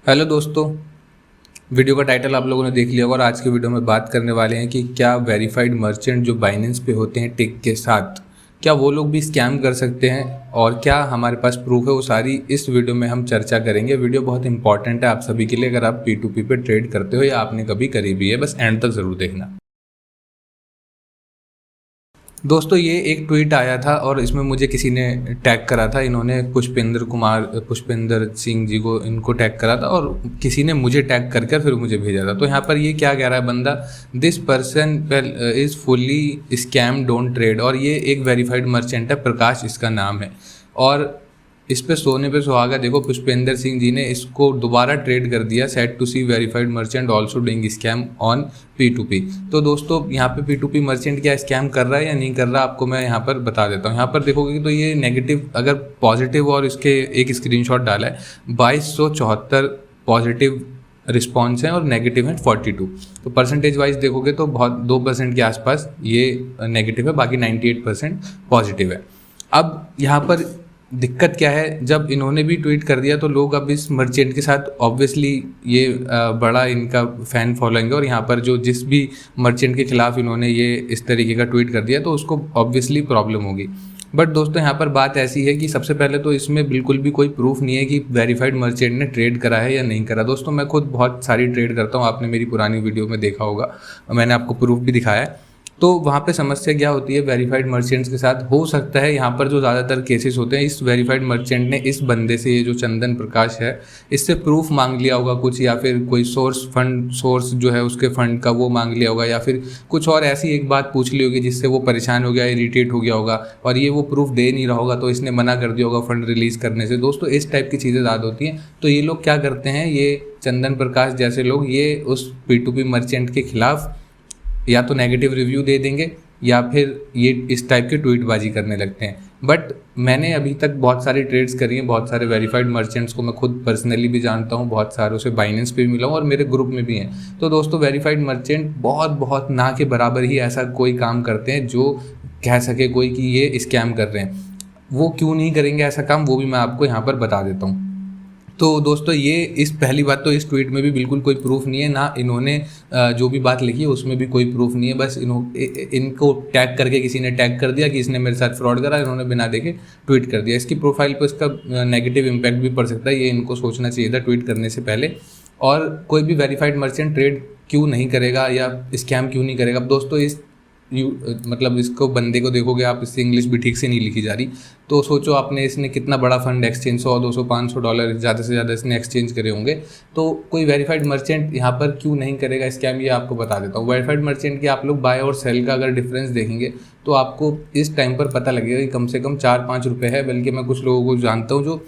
Hello दोस्तों। Video का title आप लोगों ने देख लिया होगा और आज के वीडियो में बात करने वाले हैं कि क्या वेरीफाइड मर्चेंट जो बाइनेंस पे होते हैं टिक के साथ, क्या वो लोग भी स्कैम कर सकते हैं और क्या हमारे पास प्रूफ है, वो सारी इस वीडियो में हम चर्चा करेंगे। वीडियो बहुत इंपॉर्टेंट है आप सभी के लिए, अगर आप P2P पे ट्रेड करते हो या आपने कभी करी भी है, बस एंड तक ज़रूर देखना। दोस्तों ये एक ट्वीट आया था और इसमें मुझे किसी ने टैग करा था। इन्होंने पुष्पेंद्र सिंह जी को इनको टैग करा था और किसी ने मुझे टैग करके फिर मुझे भेजा था। तो यहाँ पर ये क्या कह रहा है बंदा, this person is fully scam don't trade. और ये एक वेरीफाइड मर्चेंट है, प्रकाश इसका नाम है। और इस पे सोने पे सुहागा, देखो पुष्पेंद्र सिंह जी ने इसको दोबारा ट्रेड कर दिया। Sad to see verified merchant also doing scam on P2P। तो दोस्तों यहाँ पे P2P मर्चेंट क्या स्कैम कर रहा है या नहीं कर रहा, आपको मैं यहाँ पर बता देता हूँ। यहाँ पर देखोगे तो ये नेगेटिव, अगर पॉजिटिव और इसके एक स्क्रीनशॉट डाला है, 2274 पॉजिटिव रिस्पॉन्स हैं और नेगेटिव हैं 42। तो परसेंटेज वाइज देखोगे तो बहुत 2% के आसपास ये नेगेटिव है, बाकी 98% पॉजिटिव है। अब यहाँ पर दिक्कत क्या है, जब इन्होंने भी ट्वीट कर दिया तो लोग अब इस मर्चेंट के साथ ऑब्वियसली ये बड़ा इनका फ़ैन फॉलोइंग है और यहाँ पर जो जिस भी मर्चेंट के खिलाफ इन्होंने ये इस तरीके का ट्वीट कर दिया तो उसको ऑब्वियसली प्रॉब्लम होगी। बट दोस्तों यहाँ पर बात ऐसी है कि सबसे पहले तो इसमें बिल्कुल भी कोई प्रूफ नहीं है कि वेरीफाइड मर्चेंट ने ट्रेड करा है या नहीं करा। दोस्तों मैं खुद बहुत सारी ट्रेड करता हूँ, आपने मेरी पुरानी वीडियो में देखा होगा, मैंने आपको प्रूफ भी दिखाया है। तो वहाँ पे समस्या क्या होती है वेरीफाइड मर्चेंट्स के साथ, हो सकता है यहाँ पर जो ज़्यादातर केसेस होते हैं, इस वेरीफाइड मर्चेंट ने इस बंदे से, ये जो चंदन प्रकाश है, इससे प्रूफ मांग लिया होगा कुछ, या फिर कोई सोर्स जो है उसके फंड का वो मांग लिया होगा, या फिर कुछ और ऐसी एक बात पूछ ली होगी जिससे वो परेशान हो गया, इरिटेट हो गया होगा और ये वो प्रूफ दे नहीं रहा होगा तो इसने मना कर दिया होगा फंड रिलीज़ करने से। दोस्तों इस टाइप की चीज़ें ज़्यादा होती हैं। तो ये लोग क्या करते हैं, ये चंदन प्रकाश जैसे लोग, ये उस P2P मर्चेंट के खिलाफ या तो नेगेटिव रिव्यू दे देंगे या फिर ये इस टाइप की ट्वीटबाजी करने लगते हैं। बट मैंने अभी तक बहुत सारी ट्रेड्स करी हैं, बहुत सारे वेरीफाइड मर्चेंट्स को मैं खुद पर्सनली भी जानता हूँ, बहुत सारों से बाइनेंस पे भी मिला हूँ और मेरे ग्रुप में भी हैं। तो दोस्तों वेरीफाइड मर्चेंट बहुत बहुत ना के बराबर ही ऐसा कोई काम करते हैं जो कह सके कोई कि ये स्कैम कर रहे हैं। वो क्यों नहीं करेंगे ऐसा काम, वो भी मैं आपको यहाँ पर बता देता हूँ। तो दोस्तों ये इस पहली बात तो इस ट्वीट में भी बिल्कुल कोई प्रूफ नहीं है, ना इन्होंने जो भी बात लिखी है उसमें भी कोई प्रूफ नहीं है। बस इनको टैग करके किसी ने टैग कर दिया कि इसने मेरे साथ फ्रॉड करा, इन्होंने बिना देखे ट्वीट कर दिया। इसकी प्रोफाइल पर इसका नेगेटिव इम्पैक्ट भी पड़ सकता है, ये इनको सोचना चाहिए था ट्वीट करने से पहले। और कोई भी वेरीफाइड मर्चेंट ट्रेड क्यों नहीं करेगा या स्कैम क्यों नहीं करेगा। अब दोस्तों इस मतलब इसको बंदे को देखोगे आप, इससे इंग्लिश भी ठीक से नहीं लिखी जा रही, तो सोचो आपने इसने कितना बड़ा फंड एक्सचेंज, 100 200 500 डॉलर ज़्यादा से ज़्यादा इसने एक्सचेंज करे होंगे। तो कोई वेरीफाइड मर्चेंट यहाँ पर क्यों नहीं करेगा स्कैम, ये आपको बता देता हूँ। वेरीफाइड मर्चेंट के आप लोग बाय और सेल का अगर डिफरेंस देखेंगे तो आपको इस टाइम पर पता लगेगा कि कम से कम 4-5 रुपये है। बल्कि मैं कुछ लोगों को जानता हूँ जो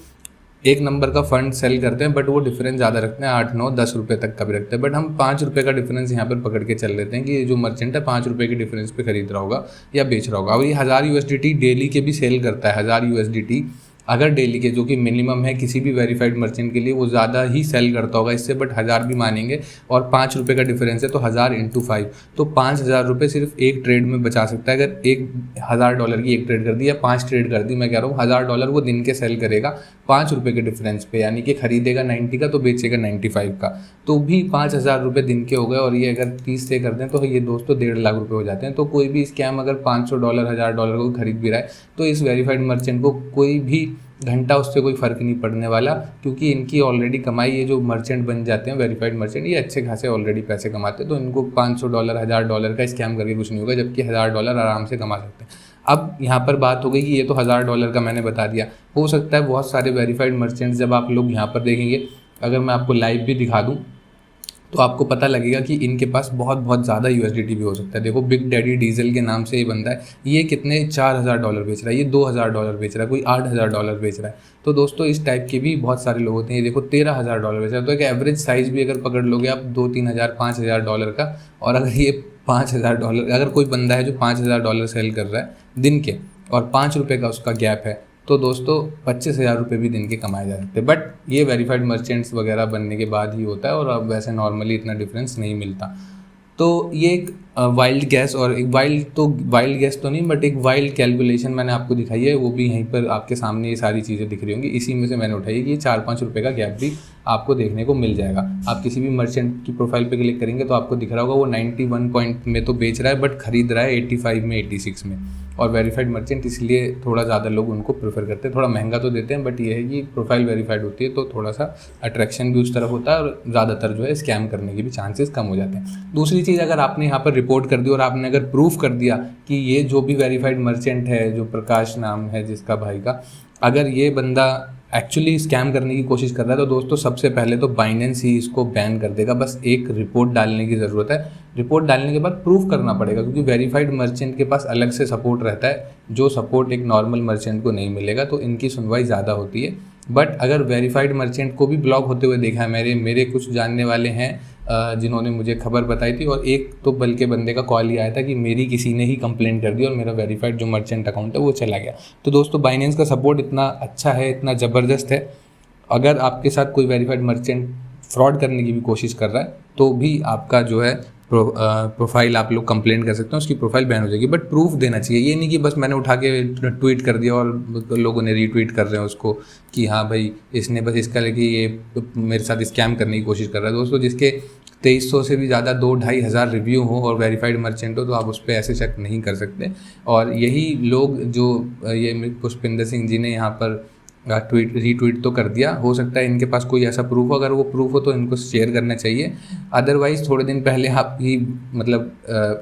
एक नंबर का फंड सेल करते हैं बट वो डिफरेंस ज़्यादा रखते हैं, 8-9-10 रुपये तक का भी रखते हैं। बट हम 5 रुपये का डिफरेंस यहाँ पर पकड़ के चल लेते हैं कि ये जो मर्चेंट है 5 रुपये के डिफरेंस पे खरीद रहा होगा या बेच रहा होगा। और ये 1000 USDT डेली के भी सेल करता है। 1000 USDT अगर डेली के, जो कि मिनिमम है किसी भी वेरीफाइड मर्चेंट के लिए, वो ज़्यादा ही सेल करता होगा इससे, बट 1000 भी मानेंगे और 5 रुपये का डिफरेंस है तो 1000 × 5, तो 5000 रुपये सिर्फ एक ट्रेड में बचा सकता है। अगर $1000 की एक ट्रेड कर दी या 5 ट्रेड कर दी, मैं कह रहा हूँ $1000 वो दिन के सेल करेगा 5 रुपये के डिफरेंस पे, यानी कि खरीदेगा 90 का तो बेचेगा 95 का, तो भी 5000 रुपये दिन के हो गए। और ये अगर 30 से कर दें तो ये दोस्तों 1.5 लाख रुपये हो जाते हैं। तो कोई भी स्कैम अगर $500 $1000 को खरीद भी रहा है तो इस वेरीफाइड मर्चेंट को कोई भी घंटा उससे कोई फ़र्क नहीं पड़ने वाला, क्योंकि इनकी ऑलरेडी कमाई, ये जो मर्चेंट बन जाते हैं वेरीफाइड मर्चेंट, ये अच्छे खासे ऑलरेडी पैसे कमाते हैं। तो इनको $500 $1000 का स्कैम करके कुछ नहीं होगा, जबकि $1000 आराम से कमा सकते हैं। अब यहाँ पर बात हो गई कि ये तो $1000 का मैंने बता दिया, हो सकता है बहुत सारे वेरीफाइड मर्चेंट्स जब आप लोग यहाँ पर देखेंगे, अगर मैं आपको लाइव भी दिखा दूँ तो आपको पता लगेगा कि इनके पास बहुत बहुत ज़्यादा USDT भी हो सकता है। देखो बिग डैडी डीजल के नाम से ये बंदा है, ये कितने $4000 बेच रहा है, ये $2000 बेच रहा है, कोई $8000 बेच रहा है। तो दोस्तों इस टाइप के भी बहुत सारे लोग होते हैं। ये देखो $13000 बेच रहा है। तो एक एवरेज साइज़ भी अगर पकड़ लोगे आप 2-3 हज़ार $5000 का, और अगर ये $5000, अगर कोई बंदा है जो $5000 सेल कर रहा है दिन के और 5 रुपये का उसका गैप है, तो दोस्तों 25,000 रुपये भी दिन के कमाए जा सकते हैं। बट ये वेरीफाइड मर्चेंट्स वगैरह बनने के बाद ही होता है और अब वैसे नॉर्मली इतना डिफरेंस नहीं मिलता। तो ये एक वाइल्ड गैस, और एक वाइल्ड गैस तो नहीं बट एक वाइल्ड कैलकुलेशन मैंने आपको दिखाई है, वो भी यहीं पर आपके सामने ये सारी चीज़ें दिख रही होंगी। इसी में से मैंने उठाई है कि 4-5 रुपये का गैप भी आपको देखने को मिल जाएगा। आप किसी भी मर्चेंट की प्रोफाइल पे क्लिक करेंगे तो आपको दिख रहा होगा वो 91 पॉइंट में तो बेच रहा है बट खरीद रहा है 85 में, 86 में। और वेरीफाइड मर्चेंट इसलिए थोड़ा ज़्यादा लोग उनको प्रेफर करते हैं। थोड़ा महंगा तो देते हैं बट ये है कि प्रोफाइल वेरीफाइड होती है तो थोड़ा सा अट्रैक्शन भी उस तरफ होता है और ज़्यादातर जो है स्कैम करने के भी चांसेस कम हो जाते हैं। दूसरी चीज़, अगर आपने यहाँ पर रिपोर्ट कर दी और आपने अगर प्रूफ कर दिया कि ये जो भी वेरीफाइड मर्चेंट है, जो प्रकाश नाम है जिसका भाई का, अगर ये बंदा एक्चुअली स्कैम करने की कोशिश कर रहा है तो दोस्तों सबसे पहले तो बाइनेंस ही इसको बैन कर देगा। बस एक रिपोर्ट डालने की ज़रूरत है। रिपोर्ट डालने के बाद प्रूफ करना पड़ेगा, क्योंकि वेरीफाइड मर्चेंट के पास अलग से सपोर्ट रहता है जो सपोर्ट एक नॉर्मल मर्चेंट को नहीं मिलेगा, तो इनकी सुनवाई ज़्यादा होती है। बट अगर वेरीफाइड मर्चेंट को भी ब्लॉक होते हुए देखा है, मेरे कुछ जानने वाले हैं जिन्होंने मुझे खबर बताई थी, और एक तो बल्कि बंदे का कॉल ही आया था कि मेरी किसी ने ही कंप्लेंट कर दी और मेरा वेरीफाइड जो मर्चेंट अकाउंट है वो चला गया। तो दोस्तों बाइनेंस का सपोर्ट इतना अच्छा है, इतना ज़बरदस्त है, अगर आपके साथ कोई वेरीफाइड मर्चेंट फ्रॉड करने की भी कोशिश कर रहा है तो भी आपका जो है प्रोफाइल आप लोग कंप्लेंट कर सकते हैं, उसकी प्रोफाइल बैन हो जाएगी। बट प्रूफ देना चाहिए, ये नहीं कि बस मैंने उठा के ट्वीट कर दिया और लोगों ने रीट्वीट कर रहे हैं उसको कि हाँ भाई इसने बस इसका लेके ये मेरे साथ स्कैम करने की कोशिश कर रहा है। दोस्तों जिसके 2300 से भी ज़्यादा 2-2.5 हज़ार रिव्यू हो और वेरीफाइड मर्चेंट हो तो आप उस पर ऐसे शक नहीं कर सकते। और यही लोग जो ये पुष्पिंदर सिंह जी ने यहाँ पर रीट्वीट तो कर दिया, हो सकता है इनके पास कोई ऐसा प्रूफ हो, अगर वो प्रूफ हो तो इनको शेयर करना चाहिए। अदरवाइज़ थोड़े दिन पहले आप ही मतलब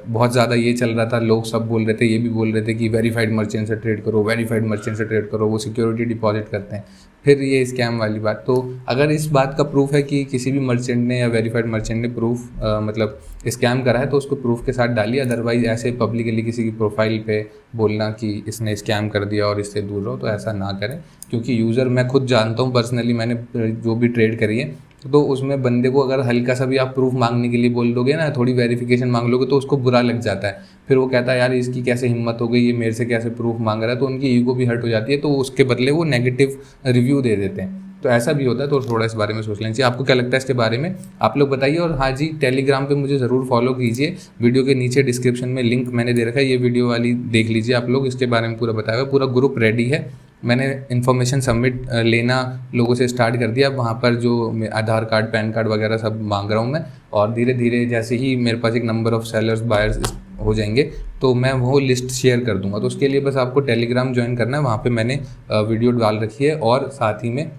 बहुत ज़्यादा ये चल रहा था, लोग सब बोल रहे थे, ये भी बोल रहे थे कि वेरीफाइड मर्चेंट से ट्रेड करो, वेरीफाइड मर्चेंट से ट्रेड करो, वो सिक्योरिटी डिपॉजिट करते हैं, फिर ये स्कैम वाली बात। तो अगर इस बात का प्रूफ है कि किसी भी मर्चेंट ने या वेरीफाइड मर्चेंट ने प्रूफ मतलब स्कैम करा है तो उसको प्रूफ के साथ डालिए। अदरवाइज़ ऐसे पब्लिकली किसी की प्रोफाइल पे बोलना कि इसने स्कैम कर दिया और इससे दूर रहो, तो ऐसा ना करें। क्योंकि यूज़र मैं खुद जानता हूँ पर्सनली, मैंने जो भी ट्रेड करी है तो उसमें बंदे को अगर हल्का सा भी आप प्रूफ मांगने के लिए बोल दोगे ना, थोड़ी वेरिफिकेशन मांग लोगे तो उसको बुरा लग जाता है। फिर वो कहता है यार इसकी कैसे हिम्मत हो गई, ये मेरे से कैसे प्रूफ मांग रहा है, तो उनकी ईगो भी हर्ट हो जाती है, तो उसके बदले वो नेगेटिव रिव्यू दे देते हैं। तो ऐसा भी होता है, तो थोड़ा इस बारे में सोच लेना चाहिए। आपको क्या लगता है इसके बारे में, आप लोग बताइए। और हाँ जी, टेलीग्राम पे मुझे ज़रूर फॉलो कीजिए, वीडियो के नीचे डिस्क्रिप्शन में लिंक मैंने दे रखा है, ये वीडियो वाली देख लीजिए आप लोग, इसके बारे में पूरा बताया हुआ, पूरा ग्रुप रेडी है। मैंने इन्फॉर्मेशन सबमिट लेना लोगों से स्टार्ट कर दिया। वहाँ पर जो आधार कार्ड, पैन कार्ड वगैरह सब मांग रहा हूँ मैं, और धीरे धीरे जैसे ही मेरे पास एक नंबर ऑफ़ सेलर्स बायर्स हो जाएंगे तो मैं वो लिस्ट शेयर कर दूंगा। तो उसके लिए बस आपको टेलीग्राम ज्वाइन करना है, वहाँ पे मैंने वीडियो डाल रखी है, और साथ ही में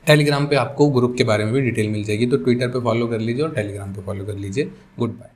टेलीग्राम पे आपको ग्रुप के बारे में भी डिटेल मिल जाएगी। तो ट्विटर पे फॉलो कर लीजिए और टेलीग्राम पे फॉलो कर लीजिए। Good bye.